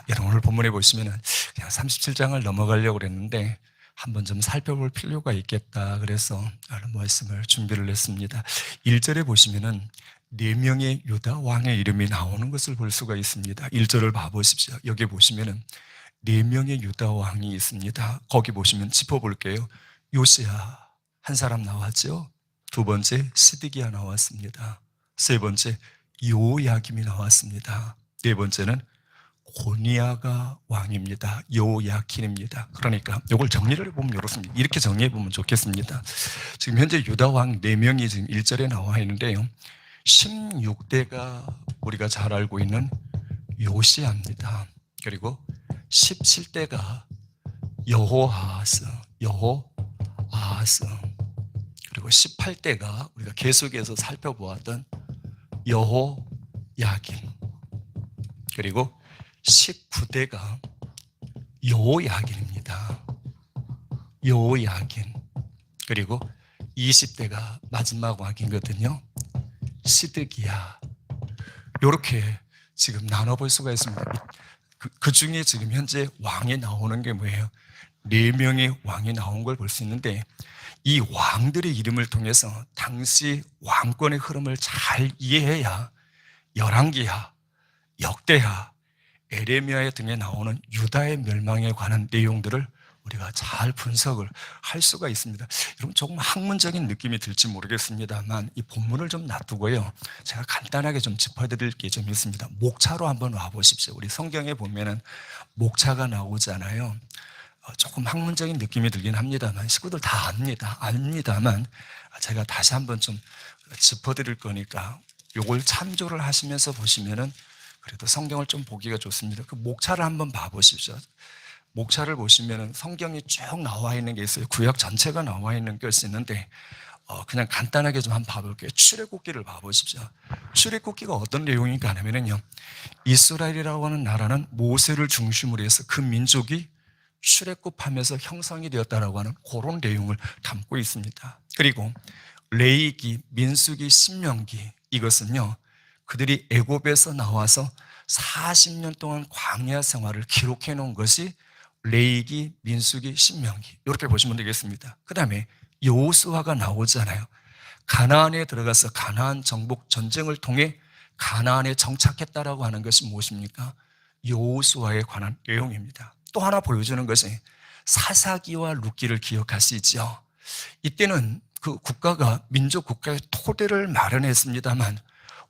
여러분 오늘 본문에 보시면은 그냥 37장을 넘어가려고 그랬는데 한번 좀 살펴볼 필요가 있겠다 그래서 말씀을 준비를 했습니다. 1절에 보시면은 4명의 유다 왕의 이름이 나오는 것을 볼 수가 있습니다. 1절을 봐보십시오. 여기 보시면은 4명의 유다 왕이 있습니다. 거기 보시면 짚어볼게요. 요시야 한 사람 나왔죠. 두 번째 시드기야 나왔습니다. 세 번째 요야김이 나왔습니다. 네 번째는 고니아가 왕입니다. 요야킨입니다. 그러니까 이걸 정리를 해보면 이렇습니다. 이렇게 정리해보면 좋겠습니다. 지금 현재 유다 왕 4명이 지금 1절에 나와 있는데요. 16대가 우리가 잘 알고 있는 요시아입니다. 그리고 17대가 여호아하스, 그리고 18대가 우리가 계속해서 살펴보았던 여호야김, 그리고 19대가 요야긴입니다. 요야긴. 그리고 20대가 마지막 왕이거든요. 시드기야. 이렇게 지금 나눠볼 수가 있습니다. 그 중에 지금 현재 왕이 나오는 게 뭐예요? 4명의 왕이 나온 걸 볼 수 있는데 이 왕들의 이름을 통해서 당시 왕권의 흐름을 잘 이해해야 열왕기하, 역대하, 에레미야 등에 나오는 유다의 멸망에 관한 내용들을 우리가 잘 분석을 할 수가 있습니다. 여러분 조금 학문적인 느낌이 들지 모르겠습니다만 이 본문을 좀 놔두고요. 제가 간단하게 좀 짚어드릴 게 좀 있습니다. 목차로 한번 와보십시오. 우리 성경에 보면은 목차가 나오잖아요. 조금 학문적인 느낌이 들긴 합니다만 식구들 다 압니다만 제가 다시 한번 좀 짚어드릴 거니까 요걸 참조를 하시면서 보시면은 그래도 성경을 좀 보기가 좋습니다. 그 목차를 한번 봐보십시오. 목차를 보시면은 성경이 쭉 나와 있는 게 있어요. 구약 전체가 나와 있는 것이 있는데 그냥 간단하게 좀 한번 봐볼게요. 출애굽기를 봐보십시오. 출애굽기가 어떤 내용인가 하면은요, 이스라엘이라고 하는 나라는 모세를 중심으로 해서 그 민족이 출애굽하면서 형성이 되었다라고 하는 그런 내용을 담고 있습니다. 그리고 레위기, 민수기, 신명기 이것은요, 그들이 애굽에서 나와서 40년 동안 광야 생활을 기록해 놓은 것이 레위기, 민수기, 신명기 이렇게 보시면 되겠습니다. 그 다음에 여호수아가 나오잖아요. 가나안에 들어가서 가나안 정복 전쟁을 통해 가나안에 정착했다라고 하는 것이 무엇입니까? 여호수아에 관한 내용입니다. 또 하나 보여주는 것이 사사기와 룻기를 기억하시죠? 이때는 그 국가가 민족 국가의 토대를 마련했습니다만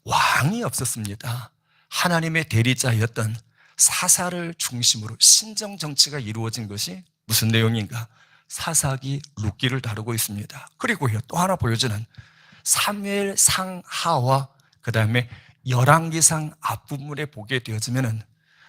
왕이 없었습니다. 하나님의 대리자였던 사사를 중심으로 신정 정치가 이루어진 것이 무슨 내용인가? 사사기 룻기를 다루고 있습니다. 그리고요, 또 하나 보여주는 사무엘 상하와 그 다음에 열왕기상 앞부분에 보게 되어지면은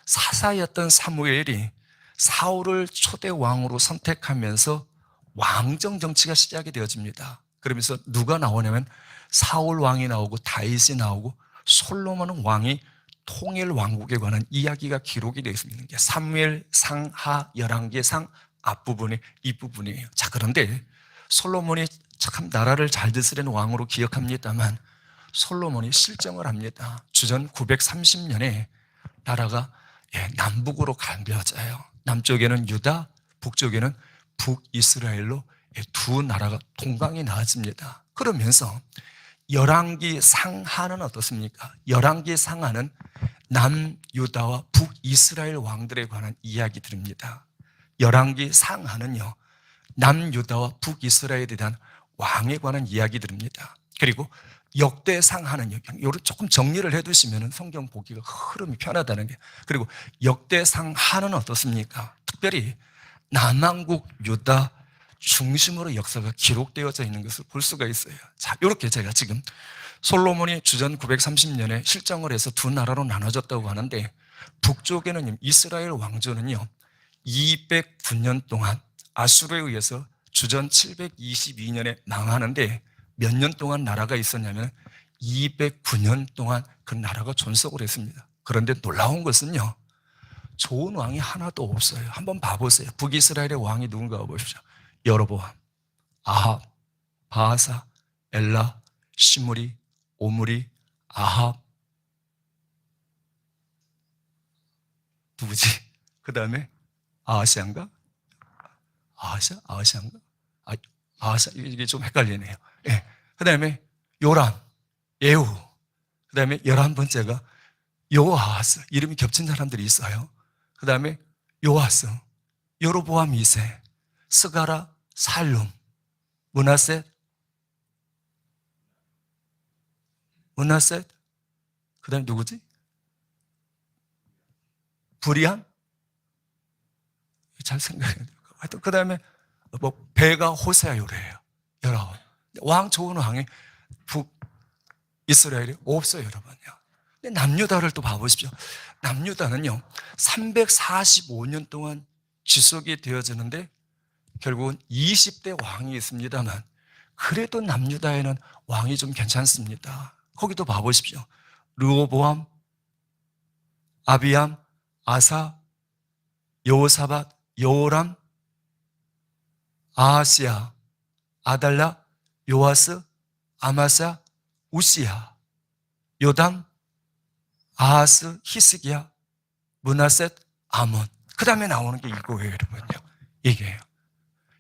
사사였던 사무엘이 사울을 초대 왕으로 선택하면서 왕정 정치가 시작이 되어집니다. 그러면서 누가 나오냐면 사울 왕이 나오고 다윗이 나오고 솔로몬 왕이 통일 왕국에 관한 이야기가 기록이 되어 있습니다. 사무엘 상하 열왕기상 앞부분이 이 부분이에요. 자, 그런데 솔로몬이 참 나라를 잘 다스리는 왕으로 기억합니다만 솔로몬이 실정을 합니다. 주전 930년에 나라가 남북으로 갈려져요. 남쪽에는 유다, 북쪽에는 북이스라엘로 두 나라가 동강이 나눠집니다. 그러면서 열왕기 상하는 어떻습니까? 열왕기 상하는 남유다와 북이스라엘 왕들에 관한 이야기들입니다. 열왕기 상하는요, 남유다와 북이스라엘에 대한 왕에 관한 이야기들입니다. 그리고 역대 상하는요, 요를 조금 정리를 해두시면 성경 보기가 흐름이 편하다는 게. 그리고 역대 상하는 어떻습니까? 특별히 남왕국 유다 중심으로 역사가 기록되어져 있는 것을 볼 수가 있어요. 자, 이렇게 제가 지금 솔로몬이 주전 930년에 실정을 해서 두 나라로 나눠졌다고 하는데 북쪽에는 이스라엘 왕조는요 209년 동안 아수르에 의해서 주전 722년에 망하는데 몇 년 동안 나라가 있었냐면 209년 동안 그 나라가 존속을 했습니다. 그런데 놀라운 것은요, 좋은 왕이 하나도 없어요. 한번 봐보세요. 북이스라엘의 왕이 누군가 보십시오. 여로보암, 아합, 바하사, 엘라, 시므리, 오므리, 아합. 누구지? 그 다음에 아하시아인가? 아하시아인가? 아하시아, 이게 좀 헷갈리네요. 예. 그 다음에 요람, 예후. 그 다음에 11번째가 요아하스. 이름이 겹친 사람들이 있어요. 그 다음에 요아스, 여로보암 2세, 스가라, 살룸, 문하셋, 그 다음에 누구지? 부리안? 잘 생각해야 돼요. 하여튼 그 다음에 뭐 배가 호세아 요래예요. 19. 왕 좋은 왕이 북이스라엘이 없어요, 여러분요. 근데 남유다를 또 봐보십시오. 남유다는요 345년 동안 지속이 되어지는데 결국은 20대 왕이 있습니다만 그래도 남유다에는 왕이 좀 괜찮습니다. 거기도 봐보십시오. 르호보암, 아비암, 아사, 여호사밧, 여호람, 아하시아, 아달라, 요아스, 아마사, 우시야, 요담, 아하스, 히스기야, 문하셋, 아몬. 그 다음에 나오는 게 이거예요, 여러분요. 이게요.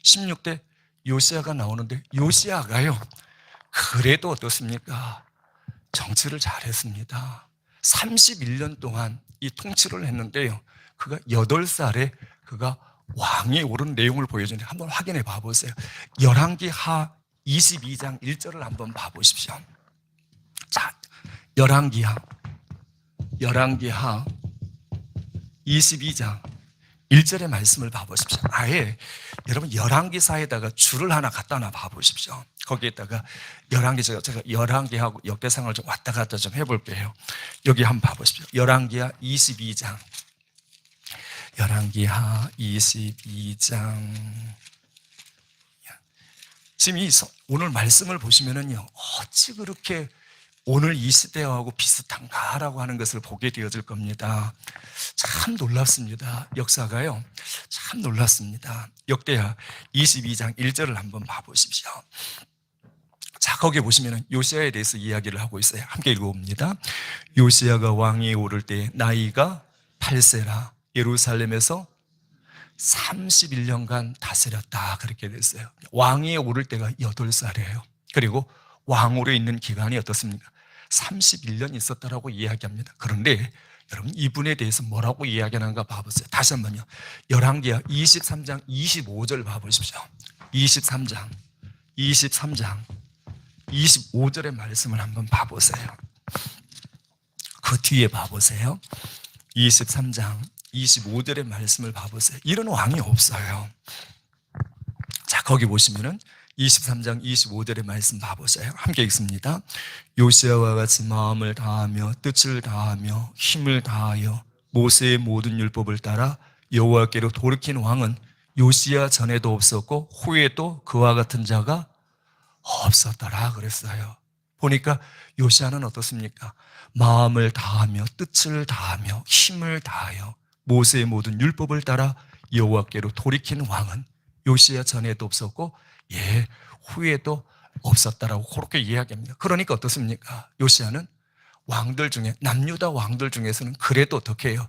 16대 요시아가 나오는데 요시아가요 그래도 어떻습니까? 정치를 잘했습니다. 31년 동안 이 통치를 했는데요. 그가 8살에 그가 왕이 오른 내용을 보여주는데 한번 확인해 봐보세요. 열왕기하 22장 1절을 한번 봐보십시오. 자, 열왕기하 22장 1절의 말씀을 봐보십시오. 아예 여러분 열왕기사에다가 줄을 하나 갖다 놔 봐보십시오. 거기에다가 열왕기, 제가 열왕기하고 역대상을 좀 왔다 갔다 좀 해볼게요. 여기 한번 봐보십시오. 열왕기하 22장, 열왕기하 22장. 지금 오늘 말씀을 보시면은요, 어찌 그렇게 오늘 이 시대하고 비슷한가라고 하는 것을 보게 되어질 겁니다. 참 놀랍습니다. 역사가요, 참 놀랍습니다. 역대하 22장 1절을 한번 봐보십시오. 자, 거기에 보시면 요시아에 대해서 이야기를 하고 있어요. 함께 읽어봅니다. 요시아가 왕위에 오를 때 나이가 8세라 예루살렘에서 31년간 다스렸다. 그렇게 됐어요. 왕위에 오를 때가 8살이에요. 그리고 왕으로 있는 기간이 어떻습니까? 31년 있었다라고 이야기합니다. 그런데 여러분 이분에 대해서 뭐라고 이야기하는가 봐보세요. 다시 한번요. 열왕기하 23장 25절 봐보십시오. 23장 25절의 말씀을 한번 봐보세요. 그 뒤에 봐보세요. 23장 25절의 말씀을 봐보세요. 이런 왕이 없어요. 자, 거기 보시면은 23장 25절의 말씀 봐보세요. 함께 읽습니다. 요시아와 같이 마음을 다하며 뜻을 다하며 힘을 다하여 모세의 모든 율법을 따라 여호와께로 돌이킨 왕은 요시아 전에도 없었고 후에도 그와 같은 자가 없었더라 그랬어요. 보니까 요시아는 어떻습니까? 마음을 다하며 뜻을 다하며 힘을 다하여 모세의 모든 율법을 따라 여호와께로 돌이킨 왕은 요시아 전에도 없었고 후에도 없었다라고 그렇게 이야기합니다. 그러니까 어떻습니까? 요시아는 왕들 중에 남유다 왕들 중에서는 그래도 어떻게 해요?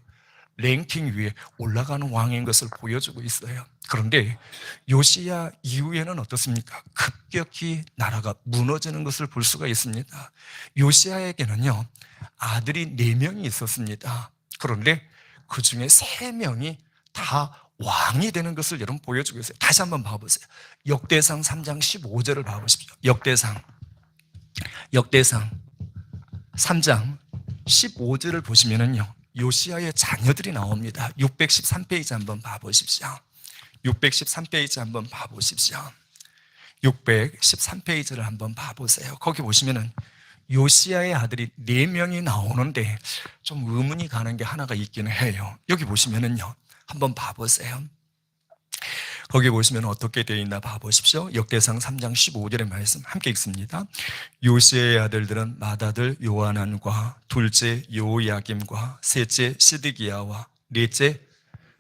랭킹 위에 올라가는 왕인 것을 보여주고 있어요. 그런데 요시아 이후에는 어떻습니까? 급격히 나라가 무너지는 것을 볼 수가 있습니다. 요시아에게는요 아들이 4명이 있었습니다. 그런데 그 중에 3명이 다 왕이 되는 것을 여러분 보여주고 있어요. 다시 한번 봐보세요. 역대상 3장 15절을 봐보십시오. 역대상 3장 15절을 보시면은요 요시아의 자녀들이 나옵니다. 613페이지 한번 봐보십시오. 613페이지 한번 봐보십시오. 613페이지를 한번 봐보세요. 거기 보시면은 요시아의 아들이 4명이 나오는데 좀 의문이 가는 게 하나가 있기는 해요. 여기 보시면은요 한번 봐보세요. 거기 보시면 어떻게 되어 있나 봐보십시오. 역대상 3장 15절의 말씀 함께 읽습니다. 요시아의 아들들은 맏아들 요하난과 둘째 요야김과 셋째 시드기야와 넷째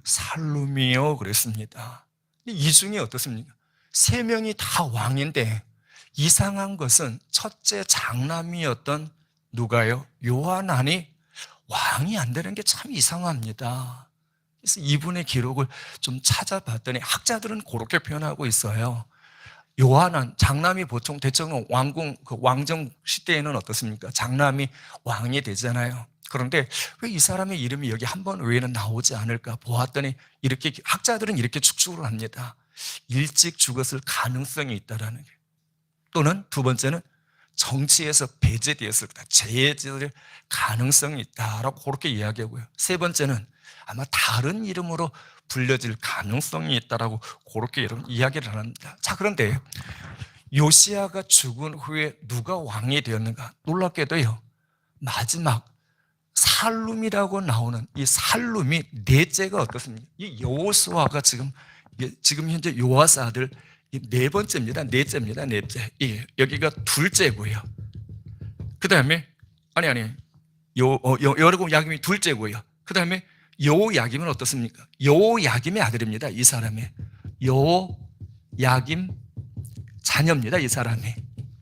살룸이요 그랬습니다. 이 중에 어떻습니까? 3명이 다 왕인데 이상한 것은 첫째 장남이었던 누가요? 요하난이 왕이 안 되는 게 참 이상합니다. 그래서 이분의 기록을 좀 찾아봤더니 학자들은 그렇게 표현하고 있어요. 요한은 장남이 보통 대체로 왕궁, 그 왕정 시대에는 어떻습니까? 장남이 왕이 되잖아요. 그런데 왜 이 사람의 이름이 여기 한 번 외에는 나오지 않을까 보았더니 이렇게 학자들은 이렇게 추측을 합니다. 일찍 죽었을 가능성이 있다라는 게. 또는 두 번째는 정치에서 배제되었을 때 제재될 가능성이 있다라고 그렇게 이야기하고요. 세 번째는 아마 다른 이름으로 불려질 가능성이 있다라고 그렇게 여러분 이야기를 합니다. 자, 그런데 요시야가 죽은 후에 누가 왕이 되었는가? 놀랍게도요, 마지막 살룸이라고 나오는 이 살룸이 넷째가 어떻습니까? 이 여호수아가 지금 현재 요아스 아들 네 번째입니다. 넷째입니다. 넷째. 예, 여기가 둘째고요. 그 다음에 여러분 야김이 둘째고요. 그 다음에 여호야김은 어떻습니까? 여호야김의 아들입니다. 이 사람이 여호야김 자녀입니다. 이 사람이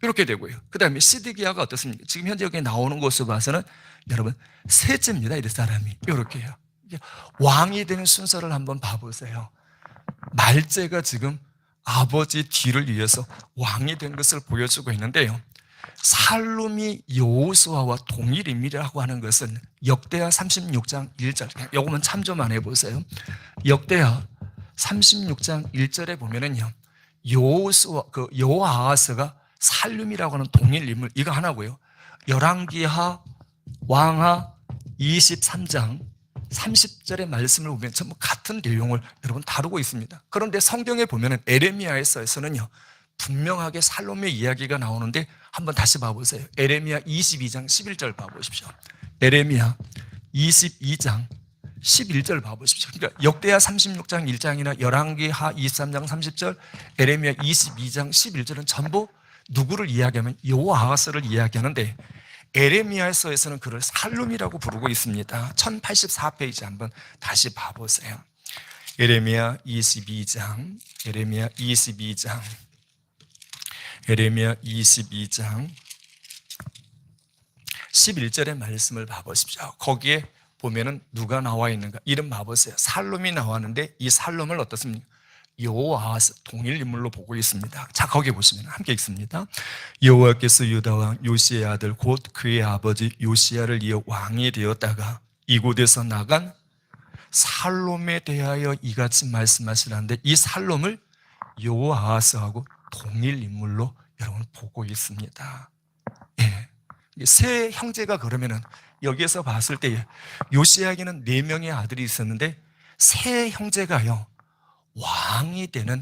이렇게 되고요. 그 다음에 시드기야가 어떻습니까? 지금 현재 여기 나오는 것을 봐서는 여러분 셋째입니다. 이 사람이 이렇게요. 왕이 되는 순서를 한번 봐보세요. 말째가 지금 아버지 뒤를 이어서 왕이 된 것을 보여주고 있는데요. 살룸이 여호수아와 동일인물이라고 하는 것은 역대하 36장 1절, 요거만 참조만 해보세요. 역대하 36장 1절에 보면은요, 여호아하스가 살룸이라고 하는 동일인물, 이거 하나고요. 열왕기하 왕하 23장 30절의 말씀을 보면 전부 같은 내용을 여러분 다루고 있습니다. 그런데 성경에 보면은 에레미야에서는요, 분명하게 살롬의 이야기가 나오는데 한번 다시 봐보세요. 에레미야 22장 11절 봐보십시오. 에레미야 22장 11절 봐보십시오. 그러니까 역대하 36장 1장이나 열왕기하 23장 30절, 에레미야 22장 11절은 전부 누구를 이야기하면 여호아하스를 이야기하는데 에레미야서에서는 그를 살룸이라고 부르고 있습니다. 1084페이지 한번 다시 봐보세요. 에레미야 22장 11절의 말씀을 봐보십시오. 거기에 보면은 누가 나와 있는가? 이름 봐보세요. 살룸이 나왔는데 이 살룸을 어떻습니까? 여호아하스 동일 인물로 보고 있습니다. 자, 거기 보시면 함께 읽습니다. 여호와께서 유다 왕 요시야의 아들 곧 그의 아버지 요시야를 이어 왕이 되었다가 이곳에서 나간 살롬에 대하여 이같이 말씀하시라는데 이 살롬을 여호아하스하고 동일 인물로 여러분 보고 있습니다. 예. 세 형제가 그러면은 여기에서 봤을 때 요시야에게는 4명의 아들이 있었는데 세 형제가요, 왕이 되는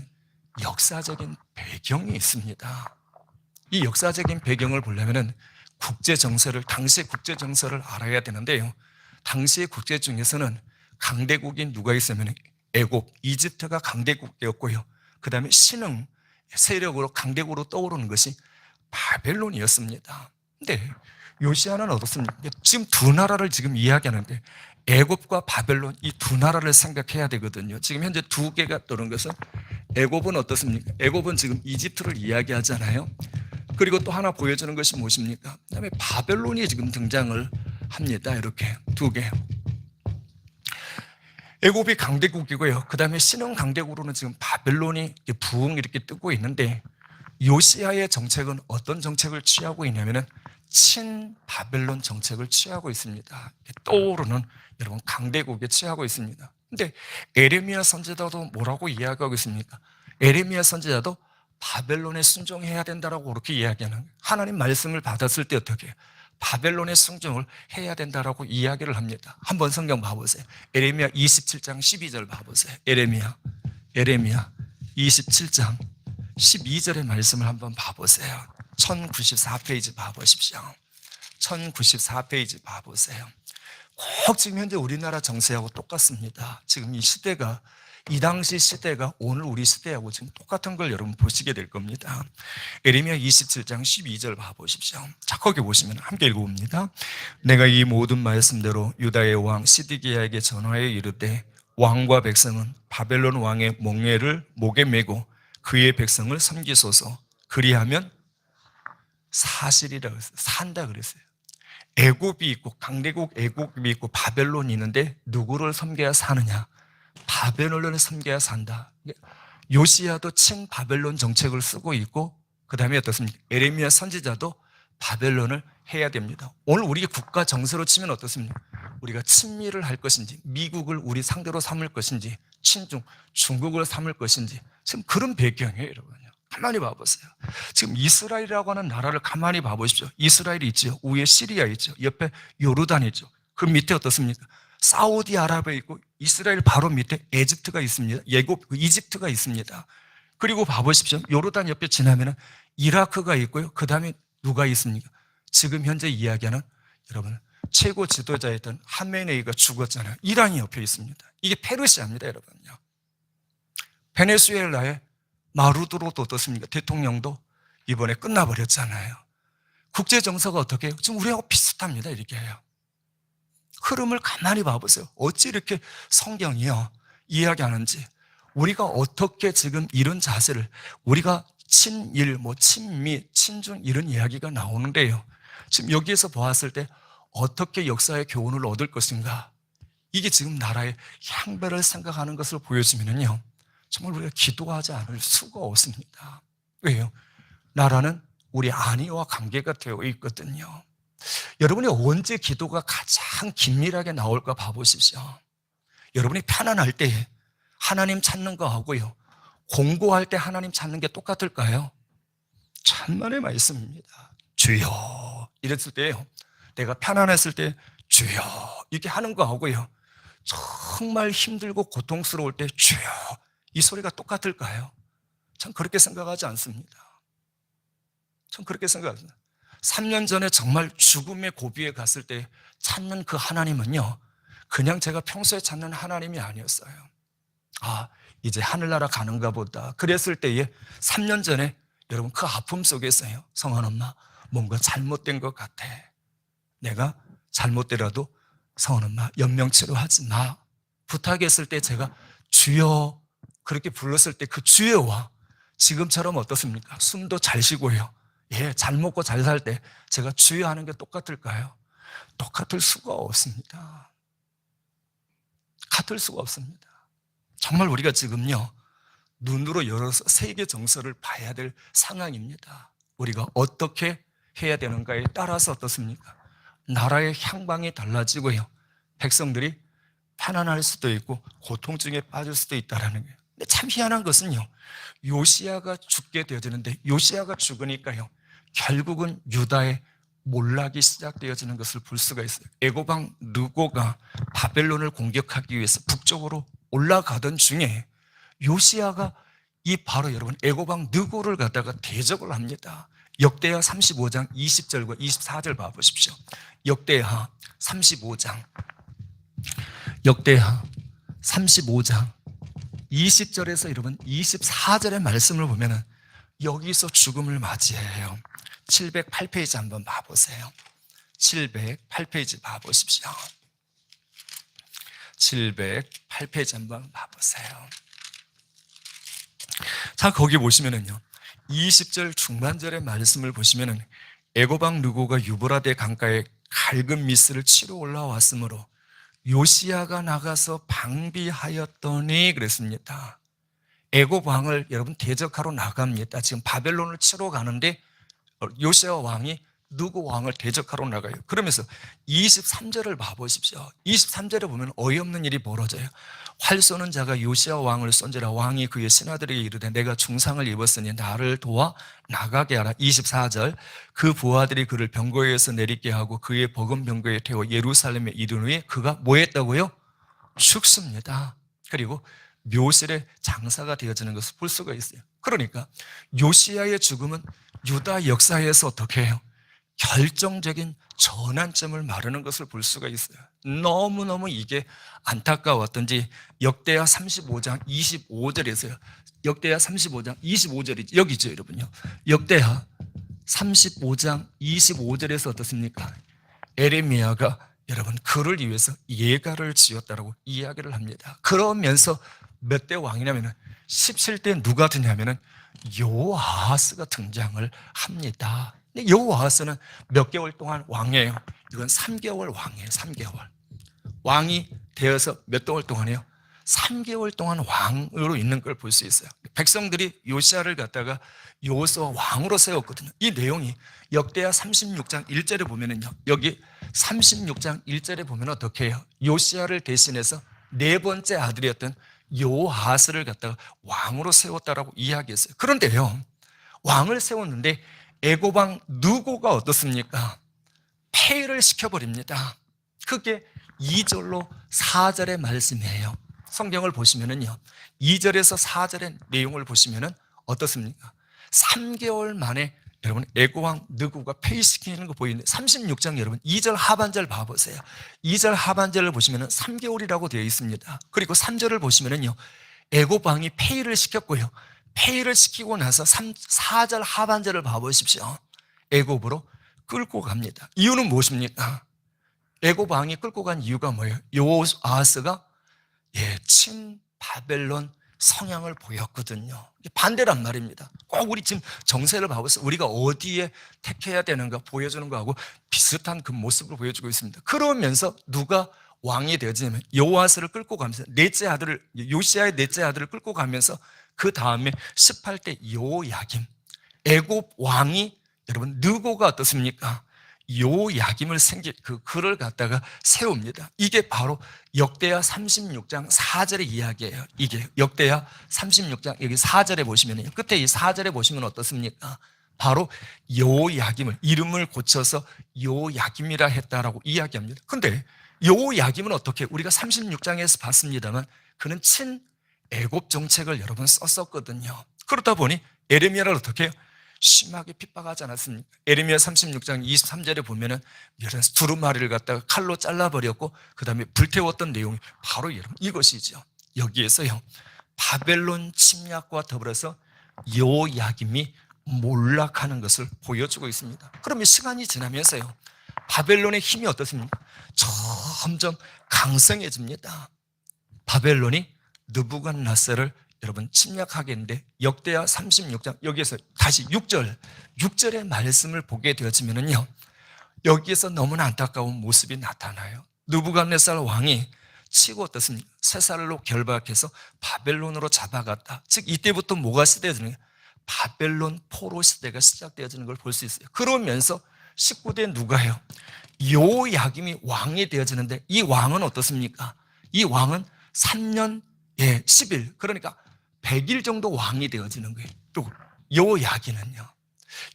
역사적인 배경이 있습니다. 이 역사적인 배경을 보려면 당시의 국제 정세를 알아야 되는데요. 당시의 국제 중에서는 강대국인 누가 있으면 애굽, 이집트가 강대국이었고요. 그 다음에 신흥 세력으로 강대국으로 떠오르는 것이 바벨론이었습니다. 근데 요시야는 어떻습니까? 지금 두 나라를 지금 이야기하는데 애굽과 바벨론 이 두 나라를 생각해야 되거든요. 지금 현재 두 개가 떠오른 것은 애굽은 어떻습니까? 애굽은 지금 이집트를 이야기하잖아요. 그리고 또 하나 보여주는 것이 무엇입니까? 그다음에 바벨론이 지금 등장을 합니다. 이렇게 두 개. 애굽이 강대국이고요. 그 다음에 신흥 강대국으로는 지금 바벨론이 부흥 이렇게 뜨고 있는데 요시야의 정책은 어떤 정책을 취하고 있냐면은 친바벨론 정책을 취하고 있습니다. 떠오르는 여러분 강대국에 취하고 있습니다. 근데 에레미야 선지자도 뭐라고 이야기하고 있습니까? 에레미야 선지자도 바벨론에 순종해야 된다라고 그렇게 이야기하는 거예요. 하나님 말씀을 받았을 때 어떻게 바벨론의 순종을 해야 된다라고 이야기를 합니다. 한번 성경 봐보세요. 에레미야 27장 12절 봐보세요. 에레미야 27장 12절의 말씀을 한번 봐보세요. 1094페이지 봐보십시오. 1094페이지 봐보세요. 꼭 지금 현재 우리나라 정세하고 똑같습니다. 지금 이 당시 시대가 오늘 우리 시대하고 지금 똑같은 걸 여러분 보시게 될 겁니다. 에레미야 27장 12절 봐보십시오. 자, 거기 보시면 함께 읽어봅니다. 내가 이 모든 말씀대로 유다의 왕 시드기야에게 전하여 이르되 왕과 백성은 바벨론 왕의 몽해를 목에 메고 그의 백성을 섬기소서. 그리하면 사실이라 그랬어요. 산다 그랬어요. 애굽이 있고 강대국 애굽이 있고 바벨론이 있는데 누구를 섬겨야 사느냐? 바벨론을 섬겨야 산다. 요시야도 칭 바벨론 정책을 쓰고 있고, 그 다음에 어떻습니까? 에레미야 선지자도 바벨론을 해야 됩니다. 오늘 우리 국가 정세로 치면 어떻습니까? 우리가 친미를 할 것인지, 미국을 우리 상대로 삼을 것인지, 중국을 삼을 것인지, 지금 그런 배경이에요, 여러분요. 가만히 봐보세요. 지금 이스라엘이라고 하는 나라를 가만히 봐보십시오. 이스라엘이 있죠. 위에 시리아 있죠. 옆에 요르단 있죠. 그 밑에 어떻습니까? 사우디아라비아 있고, 이스라엘 바로 밑에 에집트가 있습니다. 이집트가 있습니다. 그리고 봐보십시오. 요르단 옆에 지나면은 이라크가 있고요. 그 다음에 누가 있습니까? 지금 현재 이야기하는, 여러분, 최고 지도자였던 하메네이가 죽었잖아요. 이란이 옆에 있습니다. 이게 페르시아입니다, 여러분요. 베네수엘라의 마루두로도 어떻습니까? 대통령도 이번에 끝나버렸잖아요. 국제 정서가 어떻게 해요? 지금 우리하고 비슷합니다. 이렇게 해요. 흐름을 가만히 봐보세요. 어찌 이렇게 성경이요 이야기하는지, 우리가 어떻게 지금 이런 자세를, 우리가 친일, 친미, 친중 이런 이야기가 나오는데요. 지금 여기에서 보았을 때 어떻게 역사의 교훈을 얻을 것인가? 이게 지금 나라의 향배를 생각하는 것을 보여주면요, 정말 우리가 기도하지 않을 수가 없습니다. 왜요? 나라는 우리 안위와 관계가 되어 있거든요. 여러분이 언제 기도가 가장 긴밀하게 나올까 봐보십시오. 여러분이 편안할 때 하나님 찾는 거하고요, 공고할 때 하나님 찾는 게 똑같을까요? 천만의 말씀입니다. 주여 이랬을 때요, 내가 편안했을 때 주여 이렇게 하는 거하고요, 정말 힘들고 고통스러울 때 주여 이 소리가 똑같을까요? 전 그렇게 생각하지 않습니다. 전 그렇게 생각합니다. 3년 전에 정말 죽음의 고비에 갔을 때 찾는 그 하나님은요, 그냥 제가 평소에 찾는 하나님이 아니었어요. 아, 이제 하늘나라 가는가 보다. 그랬을 때에 3년 전에 여러분 그 아픔 속에서요, 성한 엄마 뭔가 잘못된 것 같아. 내가 잘못되라도 성한 엄마 연명치료하지 마. 부탁했을 때 제가 주여 그렇게 불렀을 때 그 주여와 지금처럼 어떻습니까? 숨도 잘 쉬고요, 잘 먹고 잘 살 때 제가 주여 하는 게 똑같을까요? 똑같을 수가 없습니다. 같을 수가 없습니다. 정말 우리가 지금요, 눈으로 열어서 세계 정서를 봐야 될 상황입니다. 우리가 어떻게 해야 되는가에 따라서 어떻습니까? 나라의 향방이 달라지고요, 백성들이 편안할 수도 있고 고통중에 빠질 수도 있다는 거예요. 근데 참 희한한 것은요, 요시야가 죽게 되어지는데, 요시야가 죽으니까요, 결국은 유다의 몰락이 시작되어지는 것을 볼 수가 있어요. 애고방 느고가 바벨론을 공격하기 위해서 북쪽으로 올라가던 중에 요시야가 이 바로 여러분 애고방 느고를 갖다가 대적을 합니다. 역대하 35장 20절과 24절 봐보십시오. 역대하 35장 20절에서 여러분 24절의 말씀을 보면은 여기서 죽음을 맞이해요. 708페이지 한번 봐보세요. 708페이지 봐보십시오. 708페이지 한번 봐보세요. 자, 거기 보시면은요, 20절 중반절의 말씀을 보시면은 애고방 느고가 유브라데 강가에 갈근 미스를 치러 올라왔으므로 요시야가 나가서 방비하였더니 그랬습니다. 애고방을 여러분 대적하러 나갑니다. 지금 바벨론을 치러 가는데 요시야 왕이 느고 왕을 대적하러 나가요. 그러면서 23절을 봐보십시오. 23절에 보면 어이없는 일이 벌어져요. 활 쏘는 자가 요시야 왕을 쏜지라 왕이 그의 신하들에게 이르되 내가 중상을 입었으니 나를 도와 나가게 하라. 24절 그 부하들이 그를 병거에서 내리게 하고 그의 버금 병거에 태워 예루살렘에 이른 후에 그가 뭐 했다고요? 죽습니다. 그리고 묘실의 장사가 되어지는 것을 볼 수가 있어요. 그러니까 요시야의 죽음은 유다 역사에서 어떻게 해요? 결정적인 전환점을 마르는 것을 볼 수가 있어요. 너무너무 이게 안타까웠던지 역대하 35장 25절에서요. 역대하 35장 25절이죠. 여기죠, 여러분요. 역대하 35장 25절에서 어떻습니까? 에레미야가 여러분 그를 위해서 예가를 지었다라고 이야기를 합니다. 그러면서 몇 대 왕이냐면은 17대 누가 드냐면은 여호아하스가 등장을 합니다. 근데 여호아하스는 몇 개월 동안 왕이에요. 이건 3개월 왕이에요. 3개월 왕이 되어서 몇 개월 동안이에요? 3개월 동안 왕으로 있는 걸 볼 수 있어요. 백성들이 요시야를 갖다가 여호수아 왕으로 세웠거든요. 이 내용이 역대하 36장 1절에 보면은요. 여기 36장 1절에 보면 어떻게 해요? 요시야를 대신해서 네 번째 아들이었던 요아스를 갖다가 왕으로 세웠다라고 이야기했어요. 그런데요, 왕을 세웠는데 애굽 왕 느고가 어떻습니까? 폐위를 시켜버립니다. 그게 2절로 4절의 말씀이에요. 성경을 보시면은요, 2절에서 4절의 내용을 보시면은 어떻습니까? 3개월 만에 여러분 애굽 왕 느고가 폐위시키는 거 보이는데 36장 여러분 2절 하반절 봐보세요. 2절 하반절을 보시면은 3개월이라고 되어 있습니다. 그리고 3절을 보시면은요, 애굽 왕이 폐위를 시켰고요. 폐위를 시키고 나서 4절 하반절을 봐보십시오. 애굽으로 끌고 갑니다. 이유는 무엇입니까? 애굽 왕이 끌고 간 이유가 뭐예요? 요아스가 친 바벨론 성향을 보였거든요. 반대란 말입니다. 꼭 우리 지금 정세를 봐보세요. 우리가 어디에 택해야 되는가 보여주는 거하고 비슷한 그 모습을 보여주고 있습니다. 그러면서 누가 왕이 되어지냐면 요아스를 끌고 가면서 넷째 아들을, 요시야의 넷째 아들을 끌고 가면서 그 다음에 18대 요야김, 애굽 왕이 여러분 느고가 어떻습니까? 요야김을 그를 갖다가 세웁니다. 이게 바로 역대하 36장 4절의 이야기예요. 이게 역대하 36장 여기 4절에 보시면요, 끝에 이 4절에 보시면 어떻습니까? 바로 요야김을 이름을 고쳐서 요야김이라 했다라고 이야기합니다. 근데 요야김은 어떻게, 우리가 36장에서 봤습니다만 그는 친 애굽 정책을 여러분 썼었거든요. 그러다 보니 에레미야를 어떻게 해요? 심하게 핍박하지 않았습니까? 에레미야 36장 23절에 보면은 두루마리를 갖다가 칼로 잘라버렸고 그 다음에 불태웠던 내용이 바로 여러분 이것이죠. 여기에서요, 바벨론 침략과 더불어서 요야김이 몰락하는 것을 보여주고 있습니다. 그러면 시간이 지나면서요, 바벨론의 힘이 어떻습니까? 점점 강성해집니다. 바벨론이 느부갓네살을 여러분 침략하겠는데 역대하 36장 여기에서 다시 6절의 말씀을 보게 되어지면은요, 여기에서 너무나 안타까운 모습이 나타나요. 느부갓네살 왕이 치고 어떻습니까? 쇠살로 결박해서 바벨론으로 잡아갔다. 즉 이때부터 뭐가 시대되느냐? 바벨론 포로 시대가 시작되어지는 걸 볼 수 있어요. 그러면서 19대 누가요? 요야김이 왕이 되어지는데 이 왕은 어떻습니까? 이 왕은 3년 10일, 그러니까 100일 정도 왕이 되어지는 거예요. 또 요야긴은요,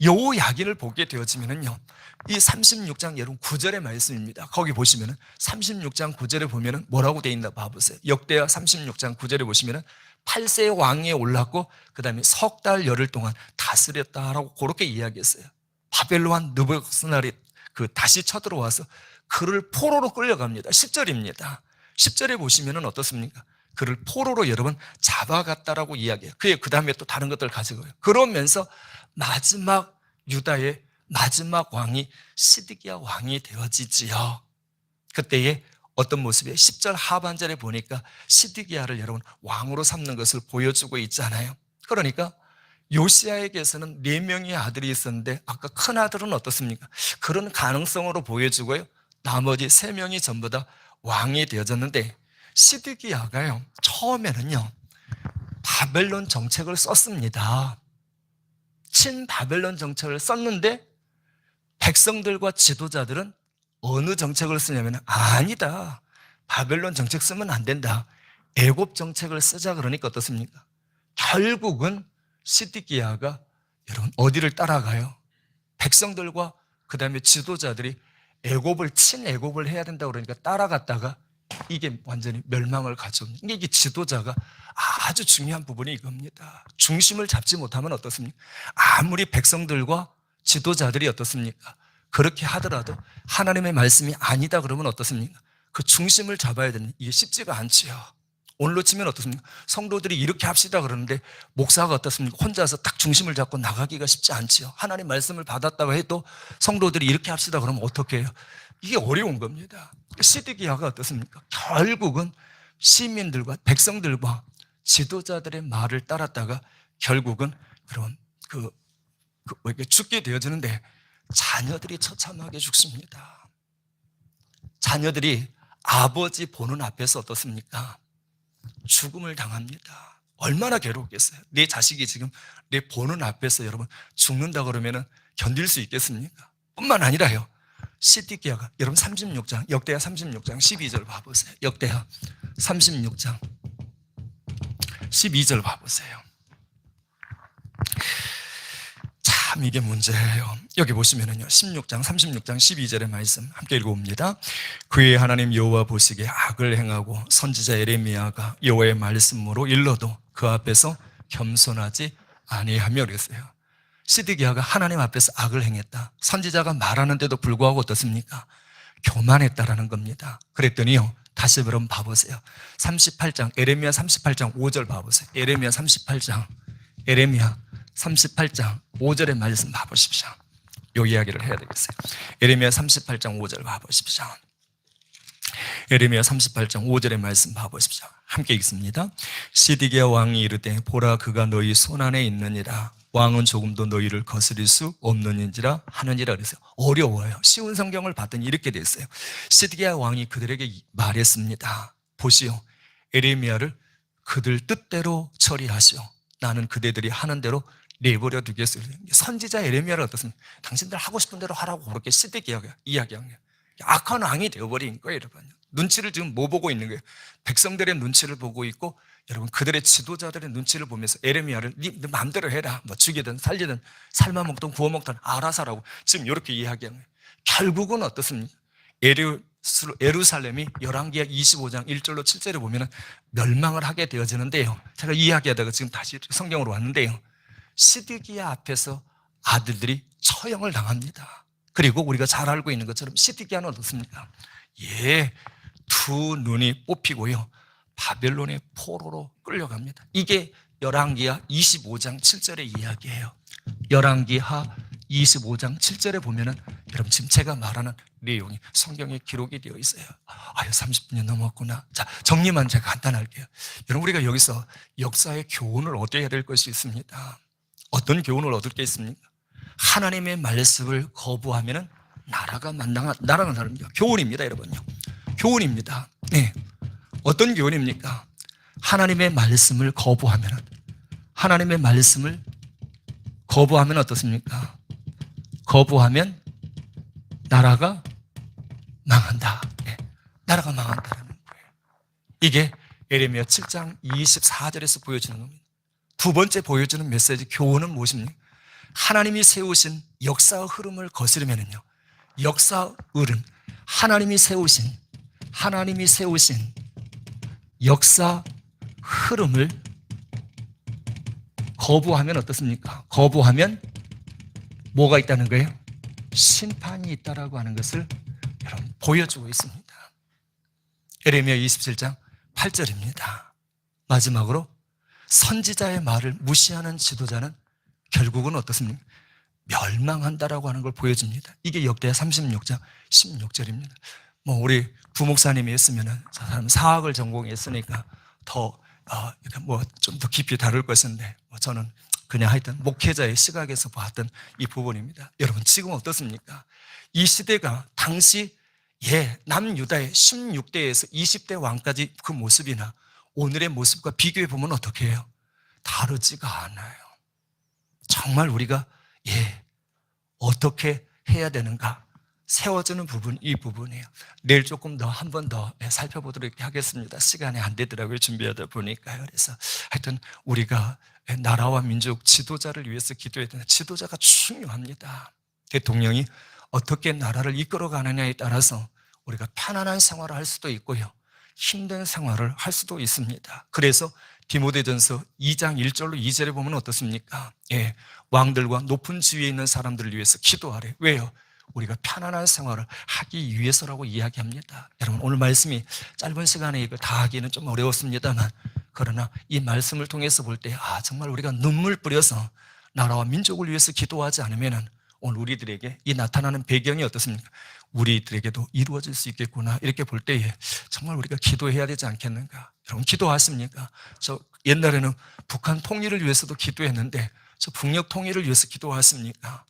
요야긴을 보게 되어지면은요, 이 36장 여러분 9절의 말씀입니다. 거기 보시면은 36장 9절에 보면은 뭐라고 되어 있나 봐보세요. 역대하 36장 9절에 보시면은 8세 왕위에 올랐고 그 다음에 석 달 열흘 동안 다스렸다라고 그렇게 이야기했어요. 바벨론 느부갓네살이 다시 쳐들어와서 그를 포로로 끌려갑니다. 10절입니다. 10절에 보시면은 어떻습니까? 그를 포로로 여러분 잡아갔다라고 이야기해요. 그 다음에 또 다른 것들을 가져가요. 그러면서 마지막 유다의 마지막 왕이 시드기야 왕이 되어지지요. 그때에 어떤 모습이에요? 10절 하반절에 보니까 시드기야를 여러분 왕으로 삼는 것을 보여주고 있잖아요. 그러니까 요시야에게서는 4명의 아들이 있었는데 아까 큰 아들은 어떻습니까? 그런 가능성으로 보여주고요, 나머지 3명이 전부 다 왕이 되어졌는데 시드기야가요, 처음에는요 바벨론 정책을 썼습니다. 친바벨론 정책을 썼는데 백성들과 지도자들은 어느 정책을 쓰냐면 아니다, 바벨론 정책 쓰면 안 된다, 애굽 정책을 쓰자. 그러니까 어떻습니까? 결국은 시드기야가 여러분 어디를 따라가요? 백성들과 그 다음에 지도자들이 친애굽을 해야 된다고 그러니까 따라갔다가 이게 완전히 멸망을 가져옵니다. 이게 지도자가 아주 중요한 부분이 이겁니다. 중심을 잡지 못하면 어떻습니까? 아무리 백성들과 지도자들이 어떻습니까? 그렇게 하더라도 하나님의 말씀이 아니다 그러면 어떻습니까? 그 중심을 잡아야 되는, 이게 쉽지가 않지요. 오늘로 치면 어떻습니까? 성도들이 이렇게 합시다 그러는데 목사가 어떻습니까? 혼자서 딱 중심을 잡고 나가기가 쉽지 않지요. 하나님 말씀을 받았다고 해도 성도들이 이렇게 합시다 그러면 어떻게 해요? 이게 어려운 겁니다. 시드기야가 어떻습니까? 결국은 시민들과 백성들과 지도자들의 말을 따랐다가 결국은 그런 죽게 되어지는데 자녀들이 처참하게 죽습니다. 자녀들이 아버지 보는 앞에서 어떻습니까? 죽음을 당합니다. 얼마나 괴롭겠어요. 내 자식이 지금 내 보는 앞에서 여러분 죽는다 그러면 견딜 수 있겠습니까? 뿐만 아니라요, 시드기야가 여러분 36장, 역대하 36장 12절 봐보세요. 역대하 36장 12절 봐보세요. 참 이게 문제예요. 여기 보시면은요, 16장 36장 12절의 말씀 함께 읽어봅니다. 그의 하나님 여호와 보시기에 악을 행하고 선지자 에레미야가 여호와의 말씀으로 일러도 그 앞에서 겸손하지 아니하며 그랬어요. 시드기야가 하나님 앞에서 악을 행했다. 선지자가 말하는데도 불구하고 어떻습니까? 교만했다라는 겁니다. 그랬더니요, 다시 한번 봐보세요. 38장 에레미야 38장 5절 봐보세요. 에레미야 38장 5절의 말씀 봐보십시오. 이 이야기를 해야 되겠어요. 에레미야 38장 5절 봐보십시오. 에레미야 38장 5절의 말씀 봐보십시오. 함께 읽습니다. 시드기야 왕이 이르되 보라 그가 너희 손안에 있느니라. 왕은 조금도 너희를 거스릴 수 없느니라 하느니라. 그래서 어려워요. 쉬운 성경을 봤더니 이렇게 됐어요. 시드기야 왕이 그들에게 말했습니다. 보시오, 에레미야를 그들 뜻대로 처리하시오. 나는 그대들이 하는 대로 내버려 두겠어요. 선지자 에레미야를 어떻습니까? 당신들 하고 싶은 대로 하라고 그렇게 시드기야가 이야기한 거예요. 악한 왕이 되어버린 거예요, 여러분. 눈치를 지금 뭐 보고 있는 거예요? 백성들의 눈치를 보고 있고, 여러분 그들의 지도자들의 눈치를 보면서 에레미야를 네 마음대로 해라. 뭐 죽이든 살리든 삶아먹든 구워먹든 알아서 하라고 지금 이렇게 이야기한 거예요. 결국은 어떻습니까? 예루살렘이 열왕기하 25장 1절로 7절에 보면 멸망을 하게 되어지는데요. 제가 이야기하다가 지금 다시 성경으로 왔는데요, 시드기야 앞에서 아들들이 처형을 당합니다. 그리고 우리가 잘 알고 있는 것처럼 시드기야는 어떻습니까? 두 눈이 뽑히고요, 바벨론의 포로로 끌려갑니다. 이게 열왕기하 25장 7절의 이야기예요. 열왕기하 25장 7절에 보면은 여러분 지금 제가 말하는 내용이 성경에 기록이 되어 있어요. 30분이 넘었구나. 자, 정리만 제가 간단할게요. 여러분 우리가 여기서 역사의 교훈을 얻어야 될 것이 있습니다. 어떤 교훈을 얻을 게 있습니까? 하나님의 말씀을 거부하면은 나라가 다릅니다. 교훈입니다, 여러분요. 교훈입니다. 네. 어떤 교훈입니까? 하나님의 말씀을 거부하면은, 하나님의 말씀을 거부하면 어떻습니까? 거부하면 나라가 망한다. 네. 나라가 망한다는 거예요. 이게 에레미야 7장 24절에서 보여주는 겁니다. 두 번째 보여주는 메시지 교훈은 무엇입니까? 하나님이 세우신 역사의 흐름을 거스르면은요, 역사 흐름, 하나님이 세우신 역사 흐름을 거부하면 어떻습니까? 거부하면 뭐가 있다는 거예요? 심판이 있다라고 하는 것을 여러분 보여주고 있습니다. 에레미야 27장 8절입니다. 마지막으로 선지자의 말을 무시하는 지도자는 결국은 어떻습니까? 멸망한다라고 하는 걸 보여줍니다. 이게 역대하 36장 16절입니다. 우리 부목사님이 했으면은 저 사람 사학을 전공했으니까 더 좀 더 깊이 다룰 것인데 저는 그냥 하여튼 목회자의 시각에서 봤던 이 부분입니다. 여러분 지금 어떻습니까? 이 시대가 당시 남유다의 16대에서 20대 왕까지 그 모습이나 오늘의 모습과 비교해 보면 어떻게 해요? 다르지가 않아요. 정말 우리가 어떻게 해야 되는가 세워지는 부분, 이 부분이에요. 내일 조금 더 한 번 더 살펴보도록 하겠습니다. 시간이 안 되더라고요, 준비하다 보니까요. 그래서 하여튼 우리가 나라와 민족 지도자를 위해서 기도해야 되는, 지도자가 중요합니다. 대통령이 어떻게 나라를 이끌어가느냐에 따라서 우리가 편안한 생활을 할 수도 있고요, 힘든 생활을 할 수도 있습니다. 그래서 디모데전서 2장 1절로 2절에 보면 어떻습니까? 왕들과 높은 지위에 있는 사람들을 위해서 기도하래. 왜요? 우리가 편안한 생활을 하기 위해서라고 이야기합니다. 여러분 오늘 말씀이 짧은 시간에 이걸 다 하기는 좀 어려웠습니다만, 그러나 이 말씀을 통해서 볼 때 정말 우리가 눈물 뿌려서 나라와 민족을 위해서 기도하지 않으면 오늘 우리들에게 이 나타나는 배경이 어떻습니까? 우리들에게도 이루어질 수 있겠구나, 이렇게 볼 때에 정말 우리가 기도해야 되지 않겠는가? 여러분 기도하십니까? 저 옛날에는 북한 통일을 위해서도 기도했는데 저 북녘 통일을 위해서 기도하십니까?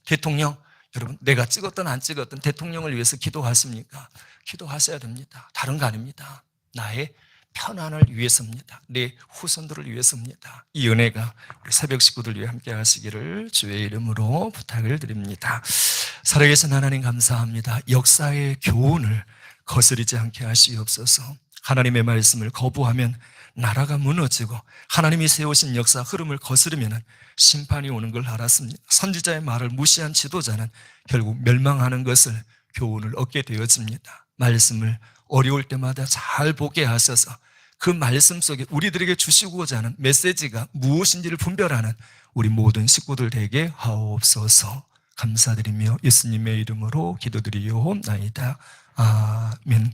대통령 여러분 내가 찍었든 안 찍었든 대통령을 위해서 기도하십니까? 기도하셔야 됩니다. 다른 거 아닙니다. 나의 편안을 위해서입니다. 내 후손들을 위해서입니다. 이 은혜가 우리 새벽 식구들 위해 함께 하시기를 주의 이름으로 부탁을 드립니다. 살아계신 하나님 감사합니다. 역사의 교훈을 거스르지 않게 하시옵소서. 하나님의 말씀을 거부하면 나라가 무너지고 하나님이 세우신 역사 흐름을 거스르면 심판이 오는 걸 알았습니다. 선지자의 말을 무시한 지도자는 결국 멸망하는 것을 교훈을 얻게 되어집니다. 말씀을 어려울 때마다 잘 보게 하셔서 그 말씀 속에 우리들에게 주시고자 하는 메시지가 무엇인지를 분별하는 우리 모든 식구들 되게 하옵소서. 감사드리며 예수님의 이름으로 기도드리옵나이다. 아멘.